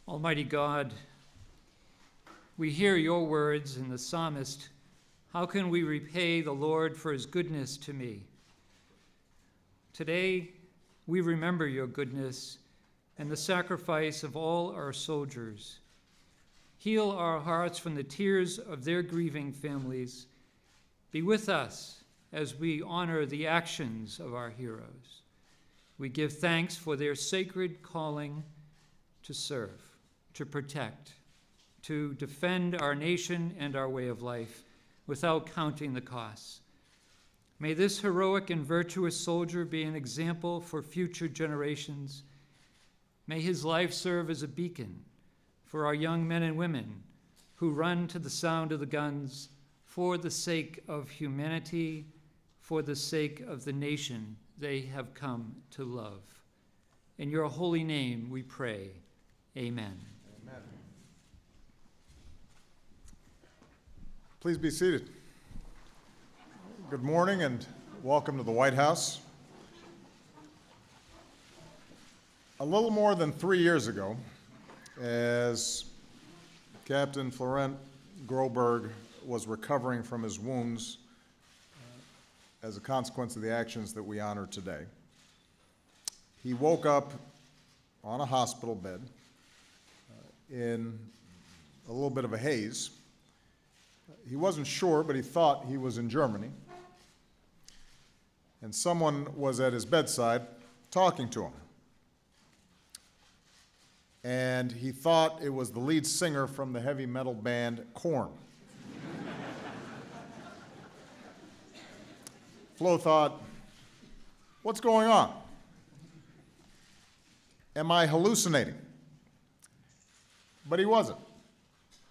Almighty God, we hear your words in the psalmist, "How can we repay the Lord for his goodness to me?" Today, we remember your goodness and the sacrifice of all our soldiers. Heal our hearts from the tears of their grieving families. Be with us as we honor the actions of our heroes. We give thanks for their sacred calling to serve, to protect, to defend our nation and our way of life without counting the costs. May this heroic and virtuous soldier be an example for future generations. May his life serve as a beacon for our young men and women who run to the sound of the guns for the sake of humanity, for the sake of the nation they have come to love. In your holy name we pray. Amen. Amen. Please be seated. Good morning and welcome to the White House. A little more than 3 years ago, as Captain Florent Groberg was recovering from his wounds as a consequence of the actions that we honor today, he woke up on a hospital bed in a little bit of a haze. He wasn't sure, but he thought he was in Germany. And someone was at his bedside talking to him. And he thought it was the lead singer from the heavy metal band Korn. Flo thought, what's going on? Am I hallucinating? But he wasn't.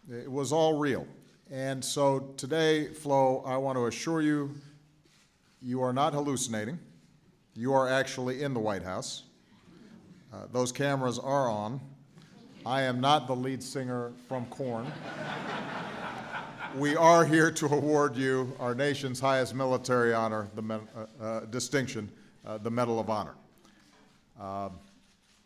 It was all real. And so today, Flo, I want to assure you, you are not hallucinating. You are actually in the White House. Those cameras are on. I am not the lead singer from Korn. We are here to award you our nation's highest military honor, the distinction, the Medal of Honor.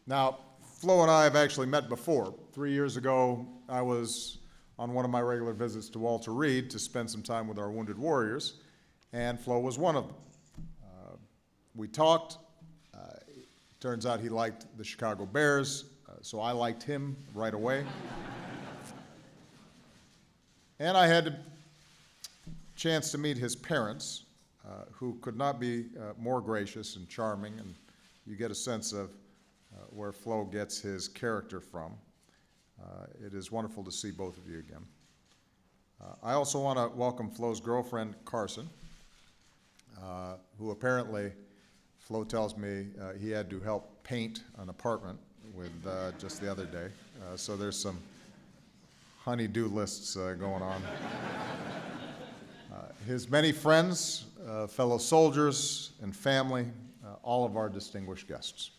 Now, Flo and I have actually met before. 3 years ago, I was on one of my regular visits to Walter Reed to spend some time with our wounded warriors, and Flo was one of them. We talked. Turns out he liked the Chicago Bears, so I liked him right away. And I had a chance to meet his parents, who could not be more gracious and charming, and you get a sense of where Flo gets his character from. It is wonderful to see both of you again. I also want to welcome Flo's girlfriend, Carson, who apparently, Flo tells me, he had to help paint an apartment with just the other day. So there's some honey-do lists going on. His many friends, fellow soldiers and family, all of our distinguished guests.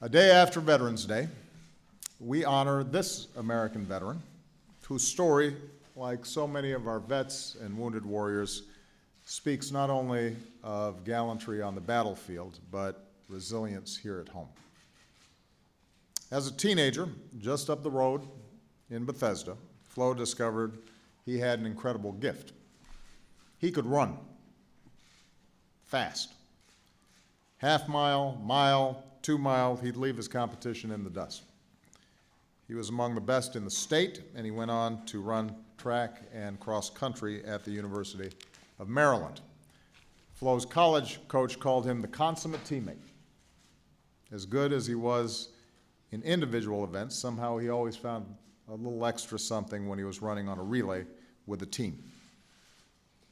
A day after Veterans Day, we honor this American veteran whose story, like so many of our vets and wounded warriors, speaks not only of gallantry on the battlefield, but resilience here at home. As a teenager, just up the road in Bethesda, Flo discovered he had an incredible gift. He could run fast. Half mile, mile, 2 mile, he'd leave his competition in the dust. He was among the best in the state, and he went on to run track and cross country at the University of Maryland. Flo's college coach called him the consummate teammate. As good as he was in individual events, somehow he always found a little extra something when he was running on a relay with a team.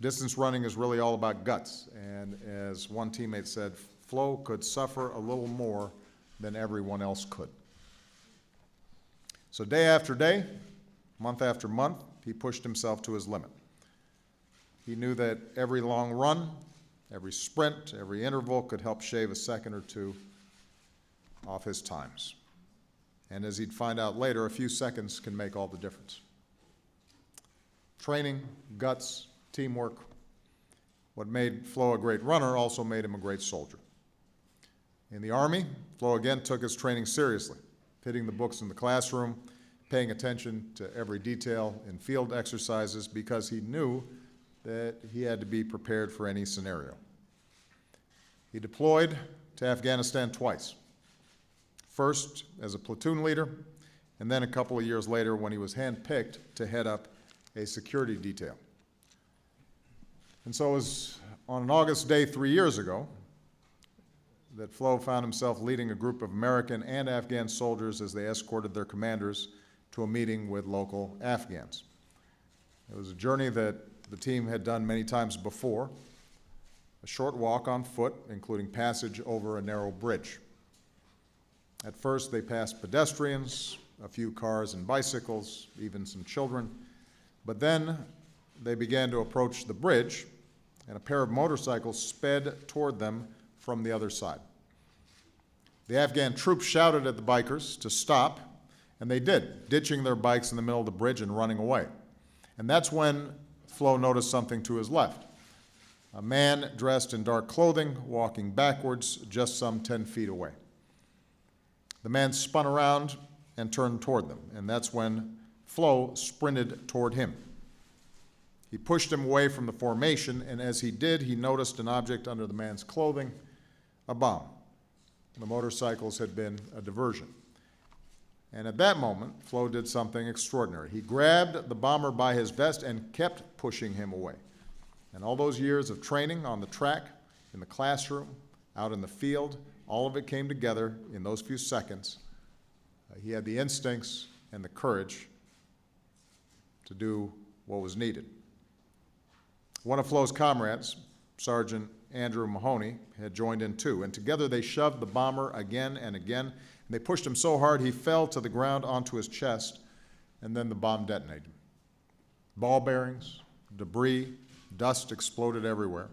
Distance running is really all about guts, and as one teammate said, Flo could suffer a little more than everyone else could. So day after day, month after month, he pushed himself to his limit. He knew that every long run, every sprint, every interval could help shave a second or two off his times. And as he'd find out later, a few seconds can make all the difference. Training, guts, teamwork. What made Flo a great runner also made him a great soldier. In the Army, Flo again took his training seriously. hitting the books in the classroom, paying attention to every detail in field exercises because he knew that he had to be prepared for any scenario. He deployed to Afghanistan twice, first as a platoon leader, and then a couple of years later when he was handpicked to head up a security detail. And so it was on an August day 3 years ago that Flo found himself leading a group of American and Afghan soldiers as they escorted their commanders to a meeting with local Afghans. It was a journey that the team had done many times before, a short walk on foot, including passage over a narrow bridge. At first, they passed pedestrians, a few cars and bicycles, even some children, but then they began to approach the bridge, and a pair of motorcycles sped toward them from the other side. The Afghan troops shouted at the bikers to stop, and they did, ditching their bikes in the middle of the bridge and running away. And that's when Flo noticed something to his left. A man dressed in dark clothing, walking backwards just some 10 feet away. The man spun around and turned toward them, and that's when Flo sprinted toward him. He pushed him away from the formation, and as he did, he noticed an object under the man's clothing, a bomb. The motorcycles had been a diversion. And at that moment, Flo did something extraordinary. He grabbed the bomber by his vest and kept pushing him away. And all those years of training on the track, in the classroom, out in the field, all of it came together in those few seconds. He had the instincts and the courage to do what was needed. One of Flo's comrades, Sergeant Andrew Mahoney, had joined in too, and together they shoved the bomber again and again, and they pushed him so hard he fell to the ground onto his chest, and then the bomb detonated. Ball bearings, debris, dust exploded everywhere.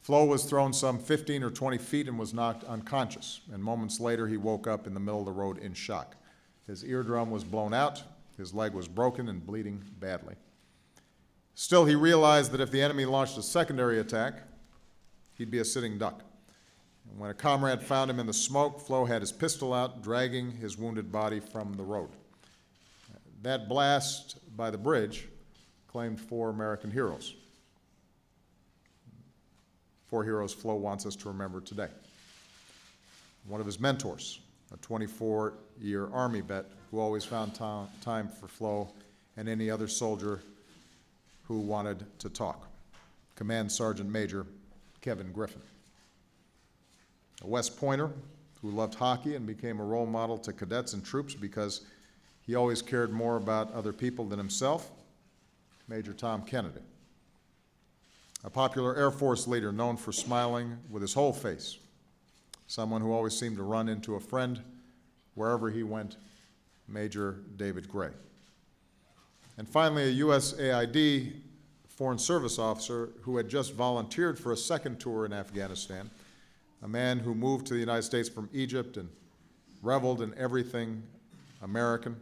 Flo was thrown some 15 or 20 feet and was knocked unconscious, and moments later he woke up in the middle of the road in shock. His eardrum was blown out, his leg was broken and bleeding badly. Still, he realized that if the enemy launched a secondary attack, he'd be a sitting duck. And when a comrade found him in the smoke, Flo had his pistol out, dragging his wounded body from the road. That blast by the bridge claimed 4 American heroes. 4 heroes Flo wants us to remember today. One of his mentors, a 24-year Army vet who always found time for Flo and any other soldier who wanted to talk, Command Sergeant Major Kevin Griffin. A West Pointer who loved hockey and became a role model to cadets and troops because he always cared more about other people than himself, Major Tom Kennedy. A popular Air Force leader known for smiling with his whole face, someone who always seemed to run into a friend wherever he went, Major David Gray. And finally, a USAID Foreign Service officer who had just volunteered for a second tour in Afghanistan, a man who moved to the United States from Egypt and reveled in everything American,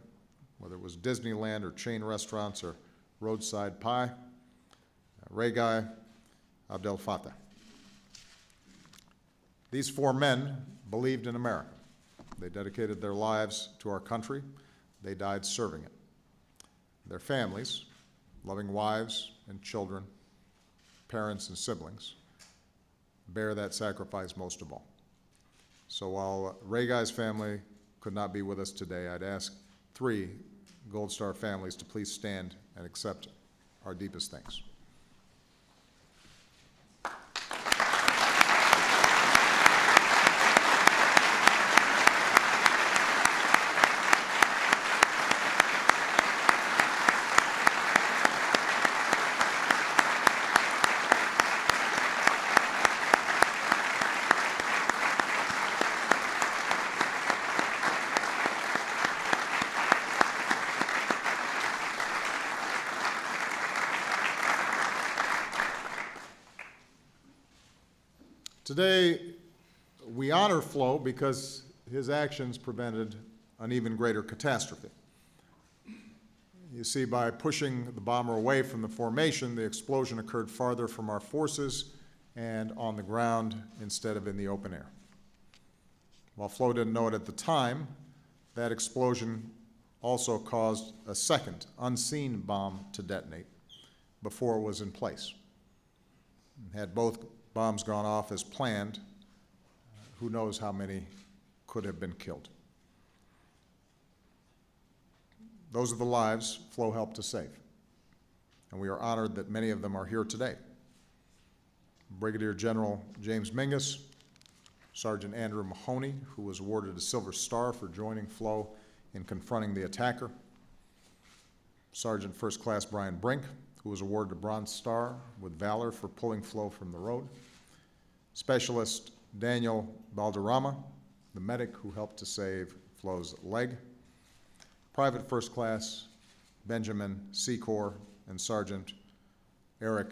whether it was Disneyland or chain restaurants or roadside pie, Regai Abdel Fattah. These 4 men believed in America. They dedicated their lives to our country. They died serving it. Their families, loving wives and children, parents and siblings, bear that sacrifice most of all. So while Regai's family could not be with us today, I'd ask 3 Gold Star families to please stand and accept our deepest thanks. Today, we honor Flo because his actions prevented an even greater catastrophe. You see, by pushing the bomber away from the formation, the explosion occurred farther from our forces and on the ground instead of in the open air. While Flo didn't know it at the time, that explosion also caused a second unseen bomb to detonate before it was in place. Had both bombs gone off as planned, who knows how many could have been killed. Those are the lives Flo helped to save, and we are honored that many of them are here today. Brigadier General James Mingus, Sergeant Andrew Mahoney, who was awarded a Silver Star for joining Flo in confronting the attacker, Sergeant First Class Brian Brink, who was awarded a Bronze Star with valor for pulling Flo from the road, Specialist Daniel Balderrama, the medic who helped to save Flo's leg, Private First Class Benjamin Secor, and Sergeant Eric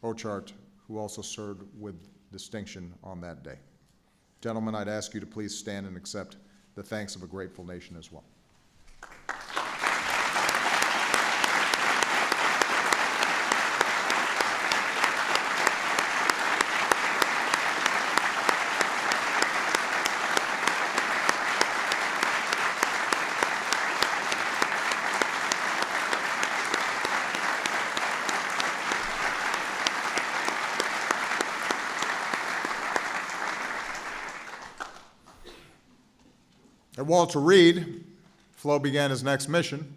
Ochart, who also served with distinction on that day. Gentlemen, I'd ask you to please stand and accept the thanks of a grateful nation as well. At Walter Reed, Flo began his next mission,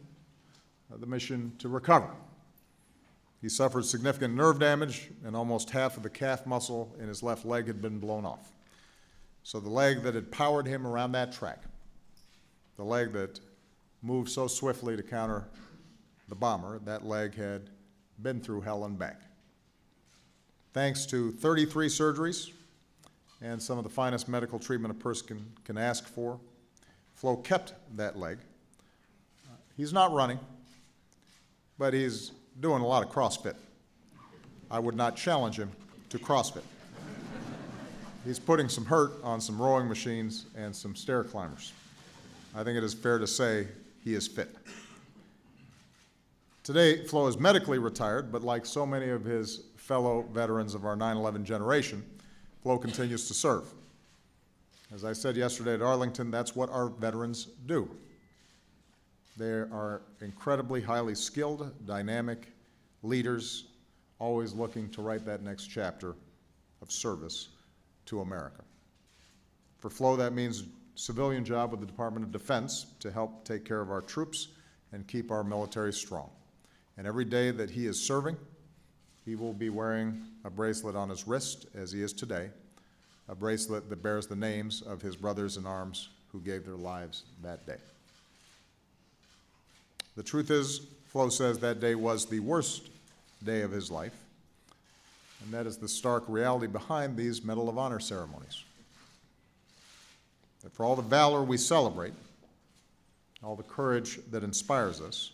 the mission to recover. He suffered significant nerve damage, and almost half of the calf muscle in his left leg had been blown off. So the leg that had powered him around that track, the leg that moved so swiftly to counter the bomber, that leg had been through hell and back. Thanks to 33 surgeries and some of the finest medical treatment a person can ask for, Flo kept that leg. He's not running, but he's doing a lot of CrossFit. I would not challenge him to CrossFit. He's putting some hurt on some rowing machines and some stair climbers. I think it is fair to say he is fit. Today, Flo is medically retired, but like so many of his fellow veterans of our 9/11 generation, Flo continues to serve. As I said yesterday at Arlington, that's what our veterans do. They are incredibly highly skilled, dynamic leaders, always looking to write that next chapter of service to America. For Flo, that means a civilian job with the Department of Defense to help take care of our troops and keep our military strong. And every day that he is serving, he will be wearing a bracelet on his wrist, as he is today, a bracelet that bears the names of his brothers in arms who gave their lives that day. The truth is, Flo says that day was the worst day of his life, and that is the stark reality behind these Medal of Honor ceremonies. That for all the valor we celebrate, all the courage that inspires us,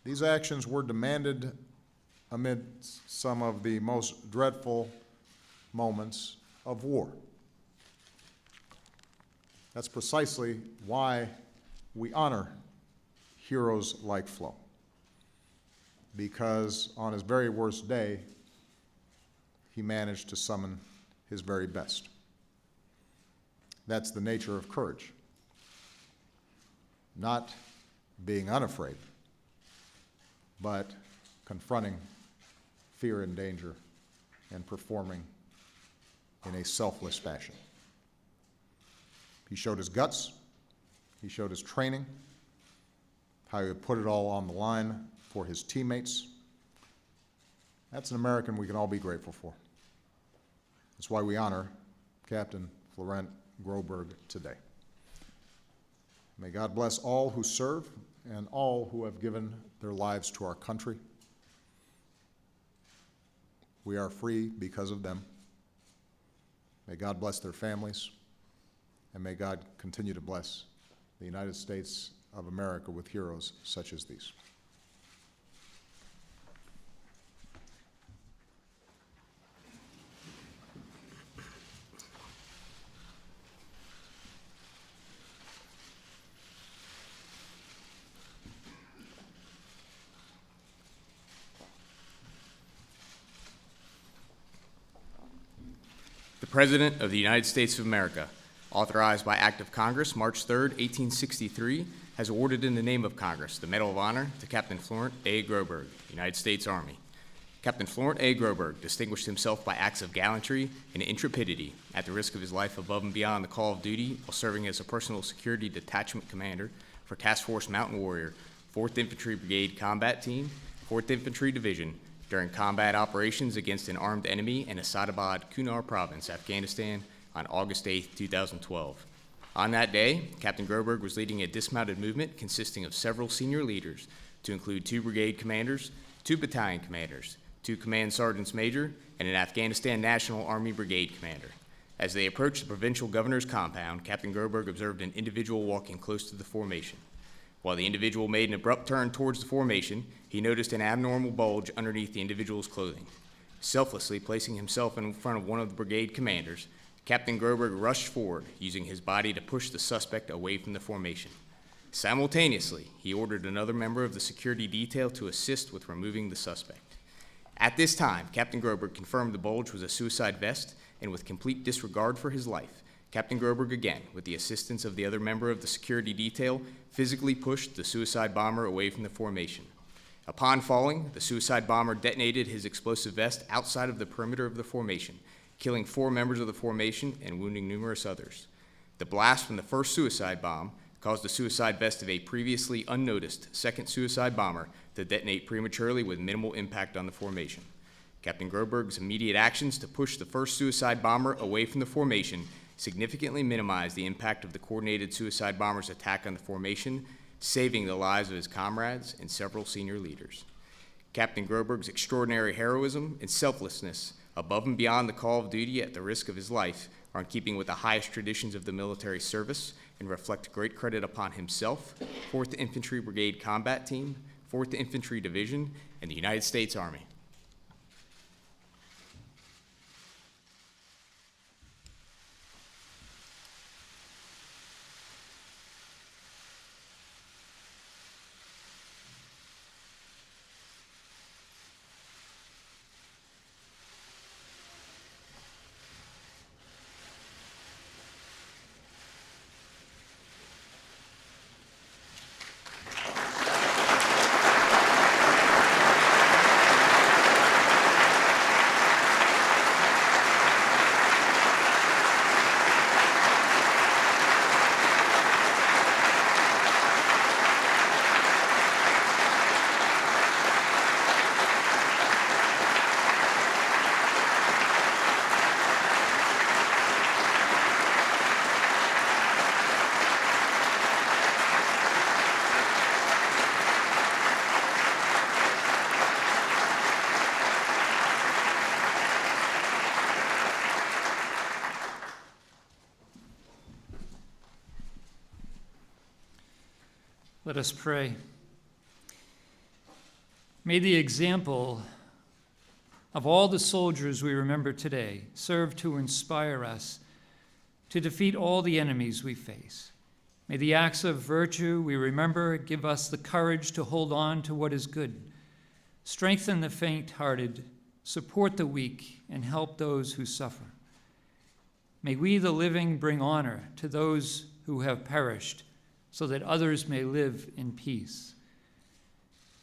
these actions were demanded amid some of the most dreadful moments of war. That's precisely why we honor heroes like Flo, because on his very worst day, he managed to summon his very best. That's the nature of courage. Not being unafraid, but confronting fear and danger and performing in a selfless fashion. He showed his guts, he showed his training, how he would put it all on the line for his teammates. That's an American we can all be grateful for. That's why we honor Captain Florent Groberg today. May God bless all who serve and all who have given their lives to our country. We are free because of them. May God bless their families, and may God continue to bless the United States of America with heroes such as these. The President of the United States of America, authorized by Act of Congress, March 3, 1863, has awarded in the name of Congress the Medal of Honor to Captain Florent A. Groberg, United States Army. Captain Florent A. Groberg distinguished himself by acts of gallantry and intrepidity at the risk of his life above and beyond the call of duty while serving as a personal security detachment commander for Task Force Mountain Warrior, 4th Infantry Brigade Combat Team, 4th Infantry Division, during combat operations against an armed enemy in Asadabad, Kunar Province, Afghanistan, on August 8, 2012. On that day, Captain Groberg was leading a dismounted movement consisting of several senior leaders, to include 2 brigade commanders, 2 battalion commanders, 2 command sergeants major, and an Afghanistan National Army Brigade commander. As they approached the provincial governor's compound, Captain Groberg observed an individual walking close to the formation. While the individual made an abrupt turn towards the formation, he noticed an abnormal bulge underneath the individual's clothing. Selflessly placing himself in front of one of the brigade commanders, Captain Groberg rushed forward, using his body to push the suspect away from the formation. Simultaneously, he ordered another member of the security detail to assist with removing the suspect. At this time, Captain Groberg confirmed the bulge was a suicide vest, and with complete disregard for his life, Captain Groberg again, with the assistance of the other member of the security detail, physically pushed the suicide bomber away from the formation. Upon falling, the suicide bomber detonated his explosive vest outside of the perimeter of the formation, killing 4 members of the formation and wounding numerous others. The blast from the first suicide bomb caused the suicide vest of a previously unnoticed second suicide bomber to detonate prematurely with minimal impact on the formation. Captain Groberg's immediate actions to push the first suicide bomber away from the formation significantly minimized the impact of the coordinated suicide bomber's attack on the formation, saving the lives of his comrades and several senior leaders. Captain Groberg's extraordinary heroism and selflessness above and beyond the call of duty at the risk of his life are in keeping with the highest traditions of the military service and reflect great credit upon himself, 4th Infantry Brigade Combat Team, 4th Infantry Division, and the United States Army. Let us pray. May the example of all the soldiers we remember today serve to inspire us to defeat all the enemies we face. May the acts of virtue we remember give us the courage to hold on to what is good, strengthen the faint-hearted, support the weak, and help those who suffer. May we, the living, bring honor to those who have perished, so that others may live in peace.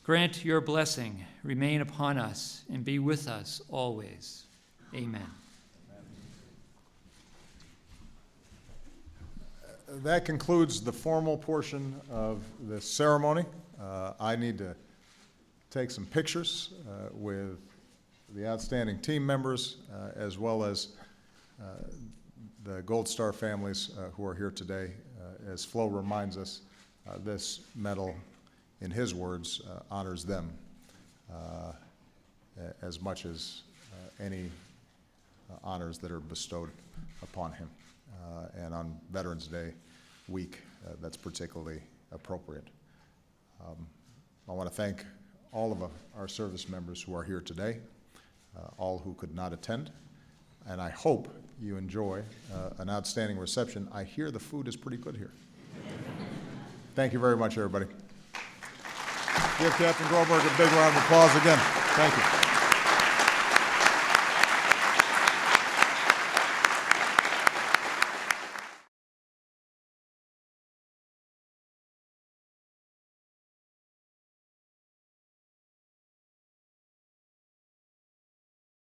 Grant your blessing, remain upon us, and be with us always. Amen. That concludes the formal portion of this ceremony. I need to take some pictures with the outstanding team members, as well as the Gold Star families who are here today. As Flo reminds us, this medal, in his words, honors them as much as any honors that are bestowed upon him. And on Veterans Day week, that's particularly appropriate. I want to thank all of our service members who are here today, all who could not attend, and I hope you enjoy an outstanding reception. I hear the food is pretty good here. Thank you very much, everybody. Give Captain Groberg a big round of applause again. Thank you.